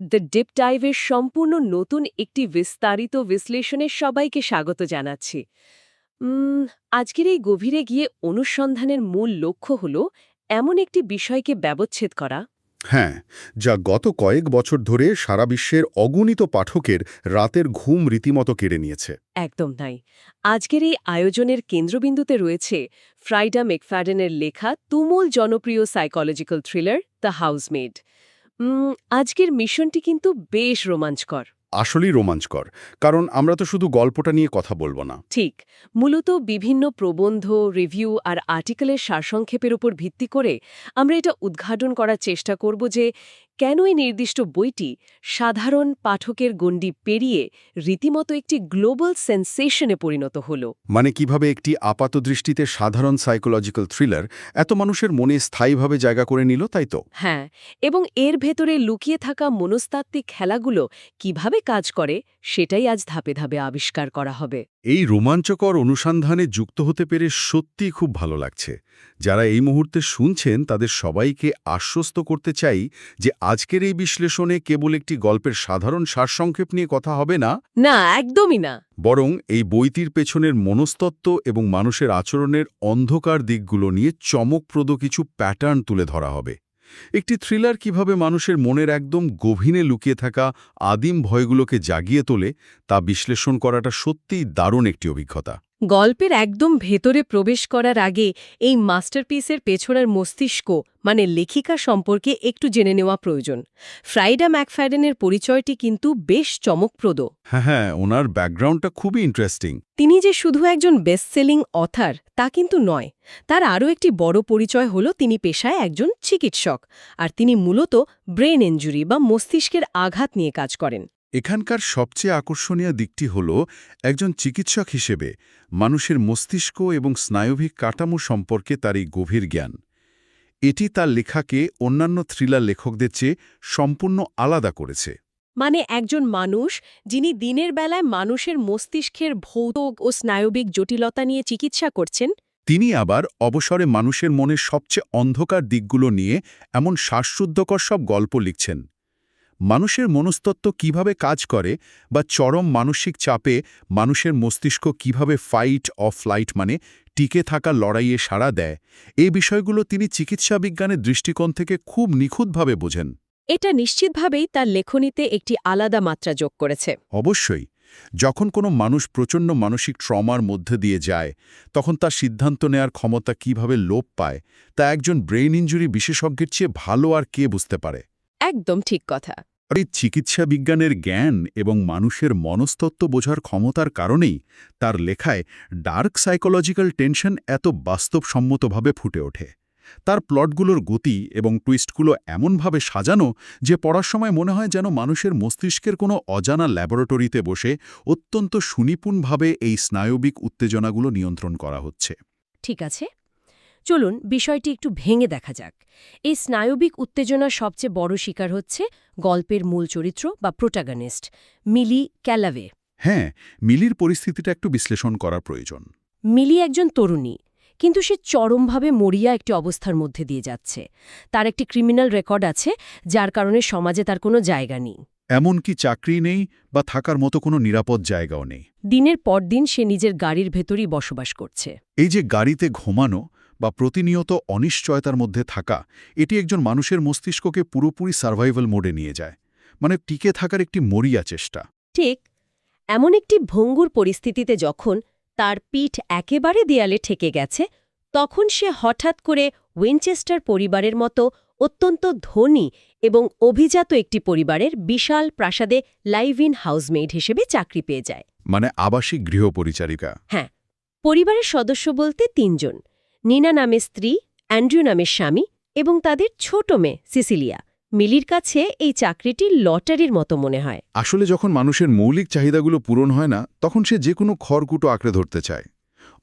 The deep ডাইভের সম্পূর্ণ নতুন একটি বিস্তারিত বিশ্লেষণে সবাইকে স্বাগত জানাচ্ছি। উম, আজকের এই গভীরে গিয়ে অনুসন্ধানের মূল লক্ষ্য হল এমন একটি বিষয়কে ব্যবচ্ছেদ করা। হ্যাঁ, যা গত কয়েক বছর ধরে সারা বিশ্বের অগণিত পাঠকের রাতের ঘুম রীতিমতো কেড়ে নিয়েছে। একদম নাই। আজকের এই আয়োজনের কেন্দ্রবিন্দুতে রয়েছে ফ্রাইডা ম্যাকফ্যাডেনের লেখা তুমুল জনপ্রিয় সাইকোলজিক্যাল থ্রিলার দ্য হাউসমেড। আজকের মিশনটি কিন্তু বেশ রোমাঞ্চকর। আসলেই রোমাঞ্চকর, কারণ আমরা তো শুধু গল্পটা নিয়ে কথা বলবো না। ঠিক, মূলত বিভিন্ন প্রবন্ধ, রিভিউ আর আর্টিকেলের সারসংক্ষেপের উপর ভিত্তি করে আমরা এটা উদ্ঘাটন করার চেষ্টা করব যে কেন এই নির্দিষ্ট বইটি সাধারণ পাঠকের গণ্ডি পেরিয়ে রীতিমতো একটি গ্লোবাল সেন্সেশনে পরিণত হলো। মানে কিভাবে একটি আপাতদৃষ্টিতে সাধারণ সাইকোলজিক্যাল থ্রিলার এত মানুষের মনে স্থায়ীভাবে জায়গা করে নিল, তাই তো? হ্যাঁ, এবং এর ভেতরে লুকিয়ে থাকা মনস্তাত্ত্বিক খেলাগুলো কিভাবে কাজ করে সেটাই আজ ধাপে ধাপে আবিষ্কার করা হবে। এই রোমাঞ্চকর অনুসন্ধানে যুক্ত হতে পেরে সত্যিই খুব ভালো লাগছে। যারা এই মুহূর্তে শুনছেন তাদের সবাইকে আশ্বস্ত করতে চাই যে আজকের এই বিশ্লেষণে কেবল একটি গল্পের সাধারণ সারসংক্ষেপ নিয়ে কথা হবে না, না, একদমই না। বরং এই বইটির পেছনের মনস্তত্ত্ব এবং মানুষের আচরণের অন্ধকার দিকগুলো নিয়ে চমকপ্রদ কিছু প্যাটার্ন তুলে ধরা হবে। একটি থ্রিলার কিভাবে মানুষের মনের একদম গভীরে লুকিয়ে থাকা আদিম ভয়গুলোকে জাগিয়ে তোলে তা বিশ্লেষণ করাটা সত্যিই দারুণ একটি অভিজ্ঞতা। গল্পের একদম ভেতরে প্রবেশ করার আগে এই মাস্টারপিসের পেছনের মস্তিষ্ক মানে লেখিকা সম্পর্কে একটু জেনে নেওয়া প্রয়োজন। ফ্রাইডা ম্যাকফ্যাডেনের পরিচয়টি কিন্তু বেশ চমকপ্রদ। হ্যাঁ, ওনার ব্যাকগ্রাউন্ডটা খুবই ইন্টারেস্টিং। তিনি যে শুধু একজন বেস্টসেলিং অথার তা কিন্তু নয়। তার আরও একটি বড় পরিচয় হল তিনি পেশায় একজন চিকিৎসক, আর তিনি মূলত ব্রেন ইনজুরি বা মস্তিষ্কের আঘাত নিয়ে কাজ করেন। এখানকার সবচেয়ে আকর্ষণীয় দিকটি হল একজন চিকিৎসক হিসেবে মানুষের মস্তিষ্ক এবং স্নায়বিক কাঠামো সম্পর্কে তার এই গভীর জ্ঞান। এটি তার লেখাকে অন্যান্য থ্রিলার লেখকদের চেয়ে সম্পূর্ণ আলাদা করেছে। মানে একজন মানুষ যিনি দিনের বেলায় মানুষের মস্তিষ্কের ভৌত ও স্নায়বিক জটিলতা নিয়ে চিকিৎসা করছেন, তিনি আবার অবসরে মানুষের মনের সবচেয়ে অন্ধকার দিকগুলো নিয়ে এমন শ্বাসরুদ্ধকর সব গল্প লিখছেন। মানুষের মনস্তত্ত্ব কিভাবে কাজ করে বা চরম মানসিক চাপে মানুষের মস্তিষ্ক কিভাবে ফাইট অর ফ্লাইট মানে টিকে থাকা লড়াইয়ে সাড়া দেয়, এই বিষয়গুলো তিনি চিকিৎসা বিজ্ঞানের দৃষ্টিকোণ থেকে খুব নিখুঁতভাবে বোঝেন। এটা নিশ্চিতভাবেই তার লেখনীতে একটি আলাদা মাত্রা যোগ করেছে। অবশ্যই, যখন কোনো মানুষ প্রচণ্ড মানসিক ট্রমার মধ্যে দিয়ে যায় তখন তার সিদ্ধান্ত নেয়ার ক্ষমতা কিভাবে লোপ পায় তা একজন ব্রেইন ইনজুরি বিশেষজ্ঞের চেয়ে ভালো আর কে বুঝতে পারে। একদম ঠিক কথা। আর এই চিকিৎসা বিজ্ঞানের জ্ঞান এবং মানুষের মনস্তত্ত্ব বোঝার ক্ষমতার কারণেই তার লেখায় ডার্ক সাইকোলজিক্যাল টেনশন এত বাস্তবসম্মতভাবে ফুটে ওঠে। তার প্লটগুলোর গতি এবং টুইস্টগুলো এমনভাবে সাজানো যে পড়ার সময় মনে হয় যেন মানুষের মস্তিষ্কের কোনো অজানা ল্যাবরেটরিতে বসে অত্যন্ত সুনিপুণভাবে এই স্নায়বিক উত্তেজনাগুলো নিয়ন্ত্রণ করা হচ্ছে। ঠিক আছে, চলুন বিষয়টি একটু ভেঙে দেখা যাক। এই স্নায়বিক উত্তেজনার সবচেয়ে বড় শিকার হচ্ছে গল্পের মূল চরিত্র বা প্রোটাগনিস্ট মিলি ক্যালাভে। হ্যাঁ, মিলির পরিস্থিতিটা একটু বিশ্লেষণ করা প্রয়োজন। মিলি একজন তরুণী, কিন্তু সে চরমভাবে মরিয়া একটি অবস্থার মধ্যে দিয়ে যাচ্ছে। তার একটি ক্রিমিনাল রেকর্ড আছে, যার কারণে সমাজে তার কোনো জায়গা নেই। এমনকি চাকরি নেই বা থাকার মতো কোনো নিরাপদ জায়গাও নেই। দিনের পর দিন সে নিজের গাড়ির ভেতরই বসবাস করছে। এই যে গাড়িতে ঘুমানো বা প্রতিনিয়ত অনিশ্চয়তার মধ্যে থাকা, এটি একজন মানুষের মস্তিষ্ককে পুরোপুরি সার্ভাইভাল মোডে নিয়ে যায়, মানে টিকে থাকার একটি মরিয়া চেষ্টা। ঠিক এমন একটি ভঙ্গুর পরিস্থিতিতে যখন তার পিঠ একেবারে দেয়ালে ঠেকে গেছে, তখন সে হঠাৎ করে উইনচেস্টার পরিবারের মতো অত্যন্ত ধনী এবং অভিজাত একটি পরিবারের বিশাল প্রাসাদে লাইভ ইন হাউসমেইড হিসেবে চাকরি পেয়ে যায়। মানে আবাসিক গৃহপরিচারিকা। হ্যাঁ, পরিবারের সদস্য বলতে ৩ জন। নিনা নামের স্ত্রী, অ্যান্ড্রু নামের স্বামী এবং তাদের ছোট মেয়ে সিসিলিয়া। মিলির কাছে এই চাকরিটি লটারির মতো মনে হয়। আসলে যখন মানুষের মৌলিক চাহিদাগুলো পূরণ হয় না, তখন সে যে কোনো খড়কুটো আঁকড়ে ধরতে চায়।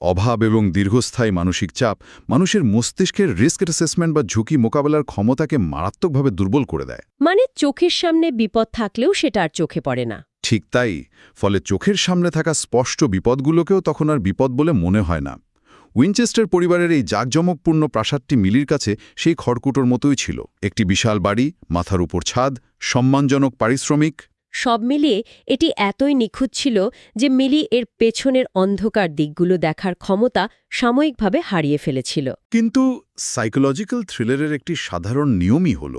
অভাব এবং দীর্ঘস্থায়ী মানসিক চাপ মানুষের মস্তিষ্কের রিস্ক অ্যাসেসমেন্ট বা ঝুঁকি মোকাবেলার ক্ষমতাকে মারাত্মকভাবে দুর্বল করে দেয়। মানে চোখের সামনে বিপদ থাকলেও সেটা আর চোখে পড়ে না। ঠিক তাই, ফলে চোখের সামনে থাকা স্পষ্ট বিপদগুলোকেও তখন আর বিপদ বলে মনে হয় না। উইনচেস্টার পরিবারের এই জাঁকজমকপূর্ণ প্রাসাদটি মিলির কাছে সেই খড়কুটোর মতোই ছিল। একটি বিশাল বাড়ি, মাথার উপর ছাদ, সম্মানজনক পারিশ্রমিক। সব মিলিয়ে এটি এতই নিখুঁত ছিল যে মিলি এর পেছনের অন্ধকার দিকগুলো দেখার ক্ষমতা সাময়িকভাবে হারিয়ে ফেলেছিল। কিন্তু সাইকোলজিক্যাল থ্রিলারের একটি সাধারণ নিয়মই হল,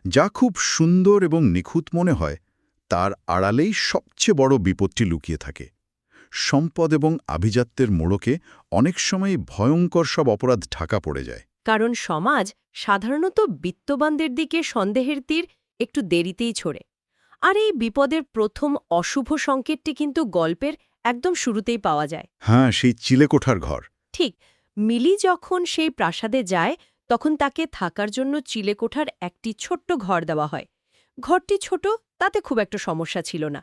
যা খুব সুন্দর এবং নিখুঁত মনে হয় তার আড়ালেই সবচেয়ে বড় বিপত্তি লুকিয়ে থাকে। সম্পদ এবং আভিজাত্যের মোড়কে অনেক সময় ভয়ঙ্কর সব অপরাধ ঢাকা পড়ে যায়। কারণ সমাজ সাধারণত বিত্তবানদের দিকে সন্দেহের তীর একটু দেরিতেই ছোড়ে। আর এই বিপদের প্রথম অশুভ সংকেতটি কিন্তু গল্পের একদম শুরুতেই পাওয়া যায়। হ্যাঁ, সেই চিলেকোঠার ঘর। ঠিক, মিলি যখন সেই প্রাসাদে যায় তখন তাকে থাকার জন্য চিলেকোঠার একটি ছোট্ট ঘর দেওয়া হয়। ঘরটি ছোট, তাতে খুব একটা সমস্যা ছিল না।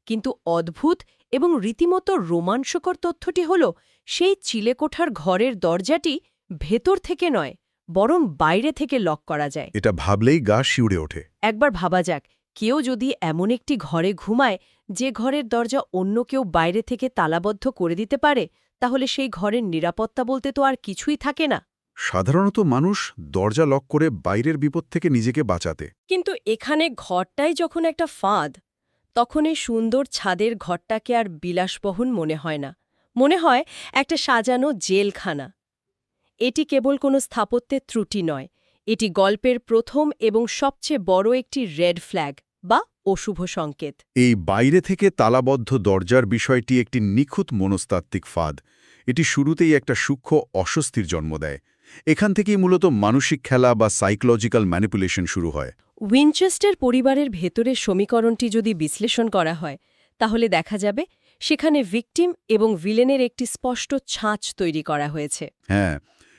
কিন্তু অদ্ভুত এবং রীতিমতো রোমাঞ্চকর তথ্যটি হল, সেই চিলেকোঠার ঘরের দরজাটি ভেতর থেকে নয়, বরং বাইরে থেকে লক করা যায়। এটা ভাবলেই গা শিউরে ওঠে। একবার ভাবা যাক, কেউ যদি এমন একটি ঘরে ঘুমায় যে ঘরের দরজা অন্য কেউ বাইরে থেকে তালাবদ্ধ করে দিতে পারে, তাহলে সেই ঘরের নিরাপত্তা বলতে তো আর কিছুই থাকে না। সাধারণত মানুষ দরজা লক করে বাইরের বিপদ থেকে নিজেকে বাঁচাতে। কিন্তু এখানে ঘরটাই যখন একটা ফাঁদ, তখন এই সুন্দর ছাদের ঘরটাকে আর বিলাসবহুল মনে হয় না। মনে হয় একটা সাজানো জেলখানা। এটি কেবল কোনো স্থাপত্যের ত্রুটি নয়, এটি গল্পের প্রথম এবং সবচেয়ে বড় একটি রেড ফ্ল্যাগ বা অশুভ সংকেত। এই বাইরে থেকে তালাবদ্ধ দরজার বিষয়টি একটি নিখুঁত মনস্তাত্ত্বিক ফাঁদ। এটি শুরুতেই একটা সূক্ষ্ম অস্বস্তির জন্ম দেয়। এখান থেকেই মূলত মানসিক খেলা বা সাইকোলজিক্যাল ম্যানিপুলেশন শুরু হয়। উইনচেস্টার পরিবারের ভেতরের সমীকরণটি যদি বিশ্লেষণ করা হয়, তাহলে দেখা যাবে সেখানে ভিকটিম এবং ভিলেনের একটি স্পষ্ট ছাঁচ তৈরি করা হয়েছে। হ্যাঁ,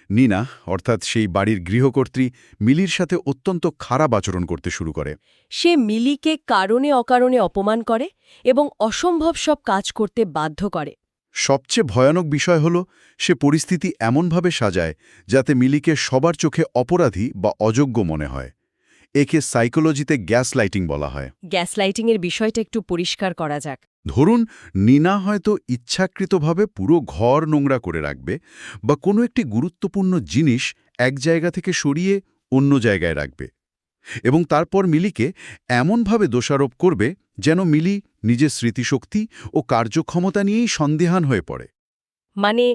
নিনা অর্থাৎ সেই বাড়ির গৃহকর্ত্রী মিলির সাথে অত্যন্ত খারাপ আচরণ করতে শুরু করে। সে মিলিকে কারণে অকারণে অপমান করে এবং অসম্ভব সব কাজ করতে বাধ্য করে। সবচেয়ে ভয়ানক বিষয় হল, সে পরিস্থিতি এমনভাবে সাজায় যাতে মিলিকে সবার চোখে অপরাধী বা অযোগ্য মনে হয়। একে সাইকোলজিতে গ্যাস লাইটিং বলা হয়। গ্যাসলাইটিংয়ের বিষয়টা একটু পরিষ্কার করা যাক। ধরুন, নিনা হয়তো ইচ্ছাকৃতভাবে পুরো ঘর নোংরা করে রাখবে বা কোনো একটি গুরুত্বপূর্ণ জিনিস এক জায়গা থেকে সরিয়ে অন্য জায়গায় রাখবে, এবং তারপর মিলিকে এমনভাবে দোষারোপ করবে যেন মিলি নিজের স্মৃতিশক্তি ও কার্যক্ষমতা নিয়েই সন্দেহান হয়ে পড়ে। মানে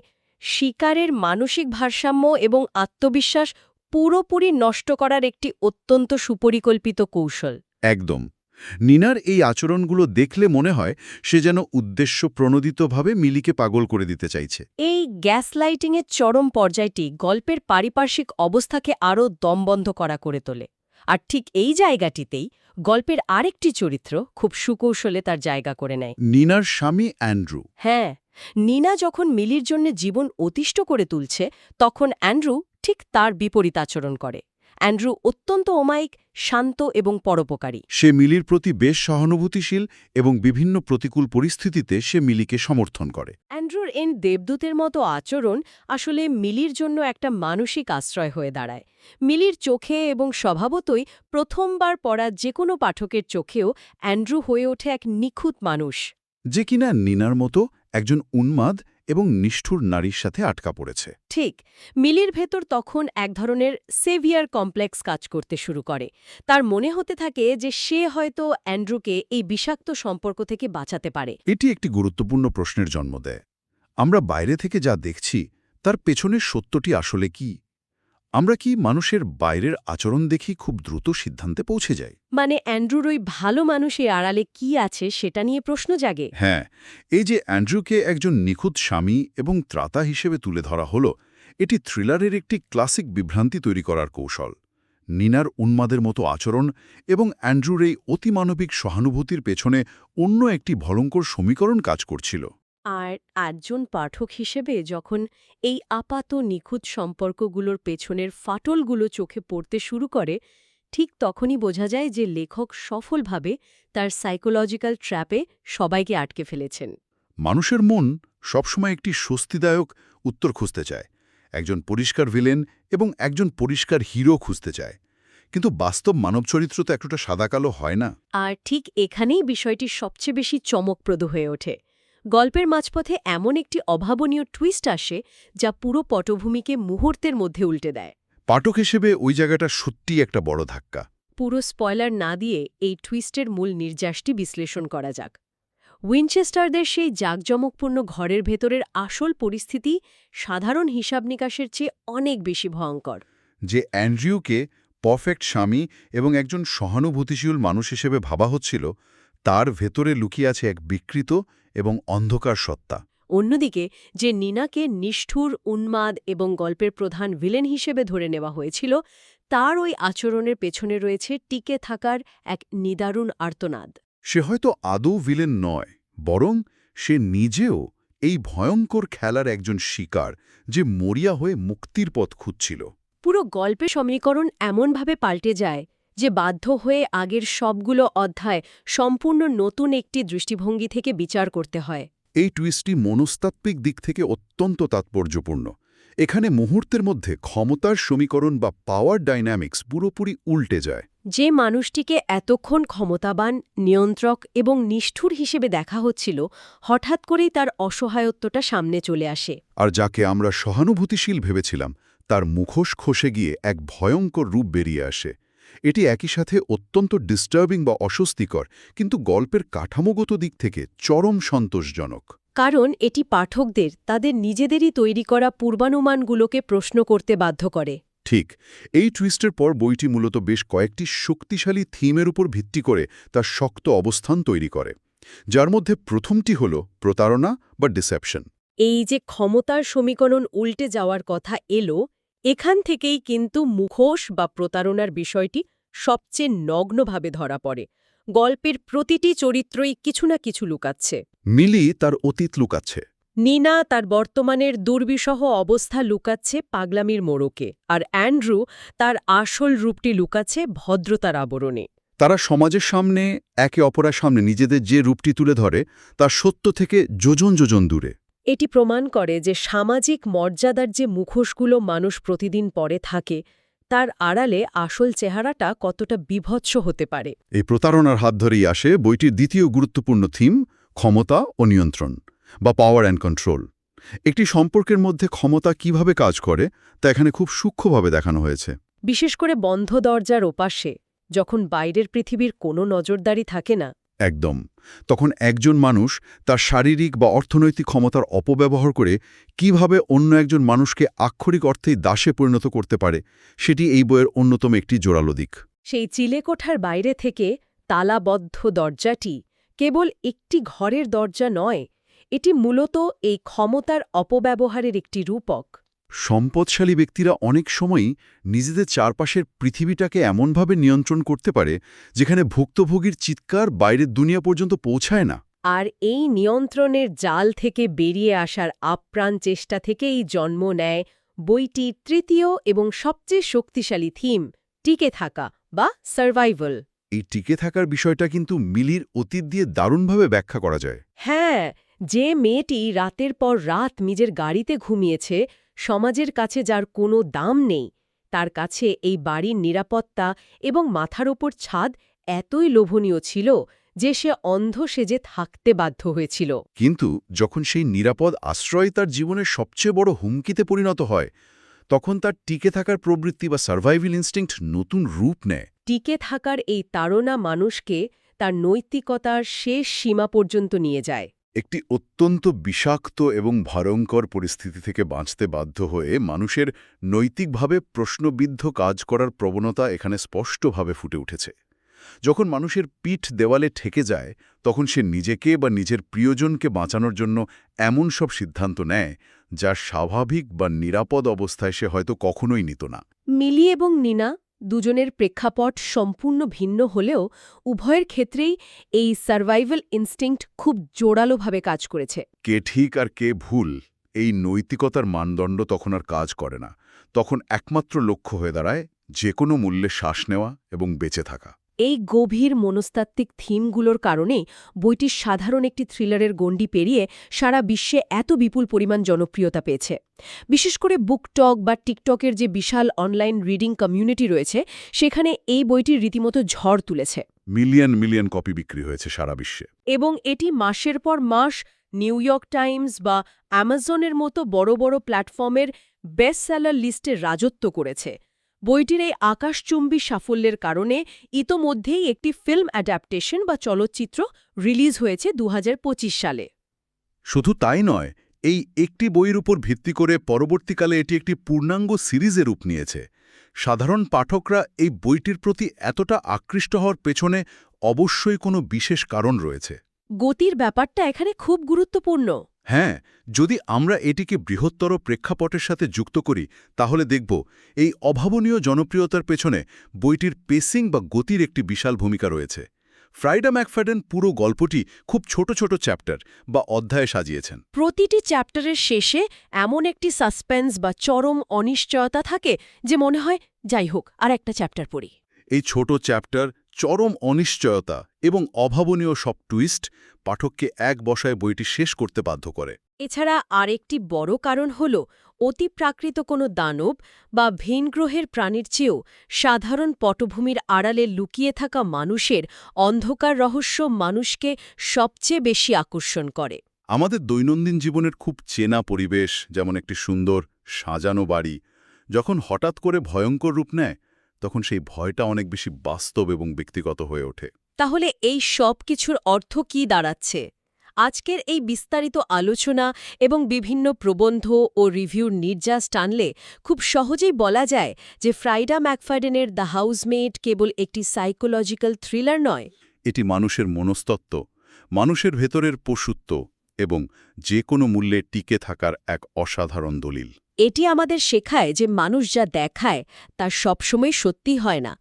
শিকারের মানসিক ভারসাম্য এবং আত্মবিশ্বাস পুরোপুরি নষ্ট করার একটি অত্যন্ত সুপরিকল্পিত কৌশল। একদম। নিনার এই আচরণগুলো দেখলে মনে হয় সে যেন উদ্দেশ্য প্রণোদিতভাবে মিলিকে পাগল করে দিতে চাইছে। এই গ্যাসলাইটিংয়ের চরম পর্যায়টি গল্পের পারিপার্শ্বিক অবস্থাকে আরও দমবন্ধ করা করে তোলে। আর ঠিক এই জায়গাটিতেই গল্পের আরেকটি চরিত্র খুব সুকৌশলে তার জায়গা করে নেয়। নিনার স্বামী অ্যান্ড্রু। হ্যাঁ, নিনা যখন মিলির জন্য জীবন অতিষ্ঠ করে তুলছে, তখন অ্যান্ড্রু ঠিক তার বিপরীত আচরণ করে। অ্যান্ড্রু অত্যন্ত অমায়িক, শান্ত এবং পরোপকারী। সে মিলির প্রতি বেশ সহানুভূতিশীল এবং বিভিন্ন প্রতিকূল পরিস্থিতিতে সে মিলিকে সমর্থন করে। অ্যান্ড্রুর এন দেবদূতের মতো আচরণ আসলে মিলির জন্য একটা মানসিক আশ্রয় হয়ে দাঁড়ায়। মিলির চোখে এবং স্বভাবতই প্রথমবার পড়া যে কোনো পাঠকের চোখেও অ্যান্ড্রু হয়ে ওঠে এক নিখুঁত মানুষ, যে কিনা নিনার মতো একজন উন্মাদ এবং নিষ্ঠুর নারীর সাথে আটকা পড়েছে। ঠিক, মিলির ভেতর তখন এক ধরনের সেভিয়ার কমপ্লেক্স কাজ করতে শুরু করে। তার মনে হতে থাকে যে সে হয়তো অ্যান্ড্রুকে এই বিষাক্ত সম্পর্ক থেকে বাঁচাতে পারে। এটি একটি গুরুত্বপূর্ণ প্রশ্নের জন্ম দেয়। আমরা বাইরে থেকে যা দেখছি তার পেছনের সত্যটি আসলে কি? আমরা কি মানুষের বাইরের আচরণ দেখি খুব দ্রুত সিদ্ধান্তে পৌঁছে যাই? মানে অ্যান্ড্রুর ওই ভালো মানুষের আড়ালে কি আছে সেটা নিয়ে প্রশ্ন জাগে। হ্যাঁ, এই যে অ্যান্ড্রুকে একজন নিখুঁত স্বামী এবং ত্রাতা হিসেবে তুলে ধরা হলো, এটি থ্রিলারের একটি ক্লাসিক বিভ্রান্তি তৈরি করার কৌশল। নিনার উন্মাদের মতো আচরণ এবং অ্যান্ড্রুর এই অতিমানবিক সহানুভূতির পেছনে অন্য একটি ভয়ঙ্কর সমীকরণ কাজ করছিল। আর একজন পাঠক হিসেবে যখন এই আপাত নিখুঁত সম্পর্কগুলোর পেছনের ফাটলগুলো চোখে পড়তে শুরু করে, ঠিক তখনই বোঝা যায় যে লেখক সফলভাবে তার সাইকোলজিক্যাল ট্র্যাপে সবাইকে আটকে ফেলেছেন। মানুষের মন সবসময় একটি স্বস্তিদায়ক উত্তর খুঁজতে চায়, একজন পরিষ্কার ভিলেন এবং একজন পরিষ্কার হিরো খুঁজতে চায়। কিন্তু বাস্তব মানব চরিত্র তো এতটা সাদাকালো হয় না। আর ঠিক এখানেই বিষয়টি সবচেয়ে বেশি চমকপ্রদ হয়ে ওঠে। গল্পের মাঝপথে এমন একটি অভাবনীয় টুইস্ট আসে যা পুরো পটভূমিকে মুহূর্তের মধ্যে উল্টে দেয়। পাঠক হিসেবে ওই জায়গাটা সত্যিই একটা বড় ধাক্কা। পুরো স্পয়লার না দিয়ে এই টুইস্টের মূল নির্যাসটি বিশ্লেষণ করা যাক। উইনচেস্টারদের সেই জাঁকজমকপূর্ণ ঘরের ভেতরের আসল পরিস্থিতি সাধারণ হিসাব নিকাশের চেয়ে অনেক বেশি ভয়ঙ্কর। যে অ্যান্ড্রিউকে পারফেক্ট স্বামী এবং একজন সহানুভূতিশীল মানুষ হিসেবে ভাবা হচ্ছিল, তার ভেতরে লুকিয়ে আছে এক বিকৃত এবং অন্ধকার সত্তা। অন্যদিকে যে নিনাকে নিষ্ঠুর, উন্মাদ এবং গল্পের প্রধান ভিলেন হিসেবে ধরে নেওয়া হয়েছিল, তার ওই আচরণের পেছনে রয়েছে টিকে থাকার এক নিদারুণ আর্তনাদ। সে হয়তো আদৌ ভিলেন নয়, বরং সে নিজেও এই ভয়ঙ্কর খেলার একজন শিকার, যে মরিয়া হয়ে মুক্তির পথ খুঁজছিল। পুরো গল্পের সমীকরণ এমনভাবে পাল্টে যায় যে বাধ্য হয়ে আগের সবগুলো অধ্যায় সম্পূর্ণ নতুন একটি দৃষ্টিভঙ্গি থেকে বিচার করতে হয়। এই টুইস্টটি মনস্তাত্ত্বিক দিক থেকে অত্যন্ত তাৎপর্যপূর্ণ। এখানে মুহূর্তের মধ্যে ক্ষমতার সমীকরণ বা পাওয়ার ডাইনামিক্স পুরোপুরি উল্টে যায়। যে মানুষটিকে এতক্ষণ ক্ষমতাবান, নিয়ন্ত্রক এবং নিষ্ঠুর হিসেবে দেখা হচ্ছিল, হঠাৎ করেই তার অসহায়ত্বটা সামনে চলে আসে। আর যাকে আমরা সহানুভূতিশীল ভেবেছিলাম, তার মুখোশ খসে গিয়ে এক ভয়ঙ্কর রূপ বেরিয়ে আসে। এটি একই সাথে অত্যন্ত ডিস্টার্বিং বা অস্বস্তিকর, কিন্তু গল্পের কাঠামোগত দিক থেকে চরম সন্তোষজনক। কারণ এটি পাঠকদের তাদের নিজেদেরই তৈরি করা পূর্বানুমানগুলোকে প্রশ্ন করতে বাধ্য করে। ঠিক, এই টুইস্টের পর বইটি মূলত বেশ কয়েকটি শক্তিশালী থিমের উপর ভিত্তি করে তার শক্ত অবস্থান তৈরি করে, যার মধ্যে প্রথমটি হল প্রতারণা বা ডিসেপশন। এই যে ক্ষমতার সমীকরণ উল্টে যাওয়ার কথা এলো, এখান থেকেই কিন্তু মুখোশ বা প্রতারণার বিষয়টি সবচেয়ে নগ্নভাবে ধরা পড়ে। গল্পের প্রতিটি চরিত্রই কিছু না কিছু লুকাচ্ছে। মিলি তার অতীত লুকাচ্ছে, নিনা তার বর্তমানের দুর্বিষহ অবস্থা লুকাচ্ছে পাগলামির মোড়কে, আর অ্যান্ড্রু তার আসল রূপটি লুকাচ্ছে ভদ্রতার আবরণে। তারা সমাজের সামনে একে অপরের সামনে নিজেদের যে রূপটি তুলে ধরে, তা সত্য থেকে যোজন যোজন দূরে। এটি প্রমাণ করে যে সামাজিক মর্যাদার যে মুখোশগুলো মানুষ প্রতিদিন পরে থাকে, তার আড়ালে আসল চেহারাটা কতটা বিভৎস হতে পারে। এই প্রতারণার হাত ধরেই আসে বইটির দ্বিতীয় গুরুত্বপূর্ণ থিম, ক্ষমতা ও নিয়ন্ত্রণ বা পাওয়ার অ্যান্ড কন্ট্রোল। একটি সম্পর্কের মধ্যে ক্ষমতা কিভাবে কাজ করে তা এখানে খুব সূক্ষ্মভাবে দেখানো হয়েছে। বিশেষ করে বন্ধ দরজার ওপাশে, যখন বাইরের পৃথিবীর কোনো নজরদারি থাকে না। একদম, তখন একজন মানুষ তার শারীরিক বা অর্থনৈতিক ক্ষমতার অপব্যবহার করে কিভাবে অন্য একজন মানুষকে আক্ষরিক অর্থেই দাসে পরিণত করতে পারে, সেটি এই বইয়ের অন্যতম একটি জোরালো দিক। সেই চিলেকোঠার বাইরে থেকে তালাবদ্ধ দরজাটি কেবল একটি ঘরের দরজা নয়, এটি মূলত এই ক্ষমতার অপব্যবহারের একটি রূপক। সম্পদশালী ব্যক্তিরা অনেক সময়ই নিজেদের চারপাশের পৃথিবীটাকে এমনভাবে নিয়ন্ত্রণ করতে পারে যেখানে ভুক্তভোগীর চিৎকার বাইরের দুনিয়া পর্যন্ত পৌঁছায় না। আর এই নিয়ন্ত্রণের জাল থেকে বেরিয়ে আসার আপ্রাণ চেষ্টা থেকেই জন্ম নেয় বইটির তৃতীয় এবং সবচেয়ে শক্তিশালী থিম, টিকে থাকা বা সার্ভাইভাল। এই টিকে থাকার বিষয়টা কিন্তু মিলির অতীত দিয়ে দারুণভাবে ব্যাখ্যা করা যায়। হ্যাঁ, যে মেয়েটি রাতের পর রাত নিজের গাড়িতে ঘুমিয়েছে, সমাজের কাছে যার কোনো দাম নেই, তার কাছে এই বাড়ির নিরাপত্তা এবং মাথার ওপর ছাদ এতই লোভনীয় ছিল যে সে অন্ধ সেজে থাকতে বাধ্য হয়েছিল। কিন্তু যখন সেই নিরাপদ আশ্রয় তার জীবনের সবচেয়ে বড় হুমকিতে পরিণত হয়, তখন তার টিকে থাকার প্রবৃত্তি বা সার্ভাইভাল ইনস্টিংক্ট নতুন রূপ নেয়। টিকে থাকার এই তাড়না মানুষকে তার নৈতিকতার শেষ সীমা পর্যন্ত নিয়ে যায়। একটি অত্যন্ত বিষাক্ত এবং ভয়ঙ্কর পরিস্থিতি থেকে বাঁচতে বাধ্য হয়ে মানুষের নৈতিকভাবে প্রশ্নবিদ্ধ কাজ করার প্রবণতা এখানে স্পষ্টভাবে ফুটে উঠেছে। যখন মানুষের পিঠ দেওয়ালে ঠেকে যায়, তখন সে নিজেকে বা নিজের প্রিয়জনকে বাঁচানোর জন্য এমন সব সিদ্ধান্ত নেয় যা স্বাভাবিক বা নিরাপদ অবস্থায় সে হয়তো কখনোই নিত না। মিলি এবং নিনা দুজনের প্রেক্ষাপট সম্পূর্ণ ভিন্ন হলেও উভয়ের ক্ষেত্রেই এই সার্ভাইভাল ইনস্টিংক্ট খুব জোরালোভাবে কাজ করেছে। কে ঠিক আর কে ভুল, এই নৈতিকতার মানদণ্ড তখন আর কাজ করে না। তখন একমাত্র লক্ষ্য হয়ে দাঁড়ায় যে কোনো মূল্যে শ্বাস নেওয়া এবং বেঁচে থাকা। এই গভীর মনস্তাত্ত্বিক থিমগুলোর কারণেই বইটি সাধারণ একটি থ্রিলারের গণ্ডি পেরিয়ে সারা বিশ্বে এত বিপুল পরিমাণ জনপ্রিয়তা পেয়েছে। বিশেষ করে বুকটক বা টিকটকের যে বিশাল অনলাইন রিডিং কমিউনিটি রয়েছে, সেখানে এই বইটির রীতিমতো ঝড় তুলেছে। মিলিয়ন মিলিয়ন কপি বিক্রি হয়েছে সারা বিশ্বে। এবং এটি মাসের পর মাস নিউ ইয়র্ক টাইমস বা অ্যামাজনের মতো বড় বড় প্ল্যাটফর্মের বেস্ট সেলার লিস্টে রাজত্ব করেছে। বইটির এই আকাশচুম্বী সাফল্যের কারণে ইতোমধ্যেই একটি ফিল্ম অ্যাডাপ্টেশন বা চলচ্চিত্র রিলিজ হয়েছে ২০২৫ সালে। শুধু তাই নয়, এই একটি বইয়ের উপর ভিত্তি করে পরবর্তীকালে এটি একটি পূর্ণাঙ্গ সিরিজে রূপ নিয়েছে। সাধারণ পাঠকরা এই বইটির প্রতি এতটা আকৃষ্ট হওয়ার পেছনে অবশ্যই কোনো বিশেষ কারণ রয়েছে। গতির ব্যাপারটা এখানে খুব গুরুত্বপূর্ণ। হ্যাঁ, যদি আমরা এটিকে বৃহত্তর প্রেক্ষাপটের সাথে যুক্ত করি তাহলে দেখব এই অভাবনীয় জনপ্রিয়তার পেছনে বইটির পেসিং বা গতির একটি বিশাল ভূমিকা রয়েছে। ফ্রাইডা ম্যাকফাডেন পুরো গল্পটি খুব ছোট ছোট চ্যাপ্টার বা অধ্যায়ে সাজিয়েছেন। প্রতিটি চ্যাপ্টারের শেষে এমন একটি সাসপেন্স বা চরম অনিশ্চয়তা থাকে যে মনে হয় যাই হোক আর একটা চ্যাপ্টার পড়ি। এই ছোট চ্যাপ্টার, চরম অনিশ্চয়তা এবং অভাবনীয় সব টুইস্ট পাঠককে এক বসায় বইটি শেষ করতে বাধ্য করে। এছাড়া আরেকটি বড় কারণ হল অতিপ্রাকৃত কোনো দানব বা ভিনগ্রহের প্রাণীর চেয়েও সাধারণ পটভূমির আড়ালে লুকিয়ে থাকা মানুষের অন্ধকার রহস্য মানুষকে সবচেয়ে বেশি আকর্ষণ করে। আমাদের দৈনন্দিন জীবনের খুব চেনা পরিবেশ, যেমন একটি সুন্দর সাজানো বাড়ি, যখন হঠাৎ করে ভয়ঙ্কর রূপ নেয় তখন সেই ভয়টা অনেক বেশি বাস্তব এবং ব্যক্তিগত হয়ে ওঠে। তাহলে এই সব কিছুর অর্থ কি দাঁড়াচ্ছে? আজকের এই বিস্তারিত আলোচনা এবং বিভিন্ন প্রবন্ধ ও রিভিউর নির্যাস টানলে খুব সহজেই বলা যায় যে ফ্রাইডা ম্যাকফাডেনের দ্য হাউসমেট কেবল একটি সাইকোলজিক্যাল থ্রিলার নয়। এটি মানুষের মনস্তত্ত্ব, মানুষের ভেতরের পশুত্ব এবং যে কোনো মূল্যে টিকে থাকার এক অসাধারণ দলিল। এটি আমাদের শেখায় যে মানুষ যা দেখায় তা সবসময় সত্যি হয় না।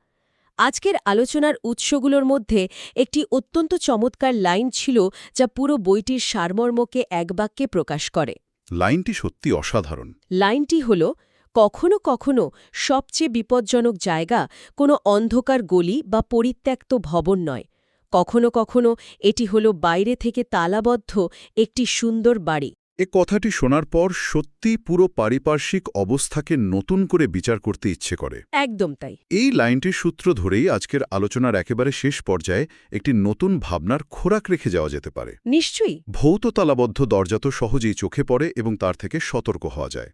আজকের আলোচনার উৎসগুলোর মধ্যে একটি অত্যন্ত চমৎকার লাইন ছিল যা পুরো বইটির সারমর্মকে এক বাক্যে প্রকাশ করে। লাইনটি সত্যি অসাধারণ। লাইনটি হল, কখনো কখনো সবচেয়ে বিপজ্জনক জায়গা কোনো অন্ধকার গলি বা পরিত্যক্ত ভবন নয়, কখনো কখনো এটি হল বাইরে থেকে তালাবদ্ধ একটি সুন্দর বাড়ি। এ কথাটি শোনার পর সত্যি পুরো পারিপার্শ্বিক অবস্থাকে নতুন করে বিচার করতে ইচ্ছে করে। একদম তাই। এই লাইনটির সূত্র ধরেই আজকের আলোচনার একেবারে শেষ পর্যায়ে একটি নতুন ভাবনার খোরাক রেখে যাওয়া যেতে পারে। নিশ্চয়ই। ভৌত তালাবদ্ধ দরজা তো সহজেই চোখে পড়ে এবং তার থেকে সতর্ক হওয়া যায়,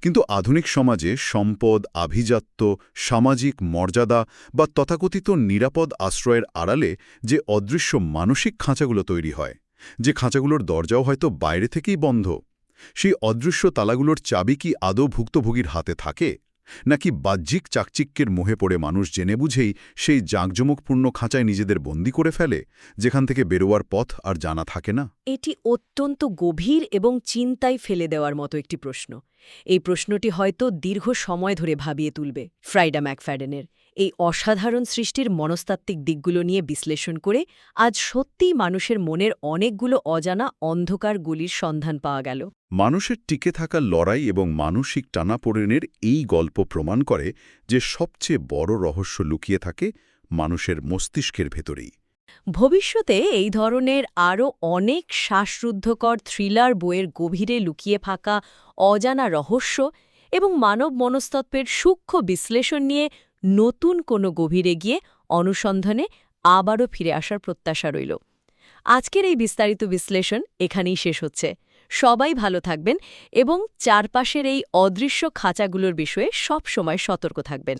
কিন্তু আধুনিক সমাজে সম্পদ, আভিজাত্য, সামাজিক মর্যাদা বা তথাকথিত নিরাপদ আশ্রয়ের আড়ালে যে অদৃশ্য মানসিক খাঁচাগুলো তৈরি হয়, যে খাঁচাগুলোর দরজাও হয়তো বাইরে থেকেই বন্ধ, সেই অদৃশ্য তালাগুলোর চাবি কি আদৌ ভুক্তভোগীর হাতে থাকে, নাকি বাহ্যিক চাকচিক্যের মোহে পড়ে মানুষ জেনে বুঝেই সেই জাঁকজমকপূর্ণ খাঁচায় নিজেদের বন্দী করে ফেলে, যেখান থেকে বেরোয়ার পথ আর জানা থাকে না? এটি অত্যন্ত গভীর এবং চিন্তায় ফেলে দেওয়ার মতো একটি প্রশ্ন। এই প্রশ্নটি হয়তো দীর্ঘ সময় ধরে ভাবিয়ে তুলবে। ফ্রাইডা ম্যাকফাডেনের এই অসাধারণ সৃষ্টির মনস্তাত্ত্বিক দিকগুলো নিয়ে বিশ্লেষণ করে আজ সত্যিই মানুষের মনের অনেকগুলো অজানা অন্ধকার গুলির সন্ধান পাওয়া গেল। মানুষের টিকে থাকা লড়াই এবং মানসিক টানাপোড়েনের এই গল্প প্রমাণ করে যে সবচেয়ে বড় রহস্য লুকিয়ে থাকে মানুষের মস্তিষ্কের ভেতরেই। ভবিষ্যতে এই ধরনের আরও অনেক শ্বাসরুদ্ধকর থ্রিলার বইয়ের গভীরে লুকিয়ে থাকা অজানা রহস্য এবং মানব মনস্তত্ত্বের সূক্ষ্ম বিশ্লেষণ নিয়ে নতুন কোনো গভীরে গিয়ে অনুসন্ধানে আবারও ফিরে আসার প্রত্যাশা রইল। আজকের এই বিস্তারিত বিশ্লেষণ এখানেই শেষ হচ্ছে। সবাই ভালো থাকবেন এবং চারপাশের এই অদৃশ্য খাঁচাগুলোর বিষয়ে সব সময় সতর্ক থাকবেন।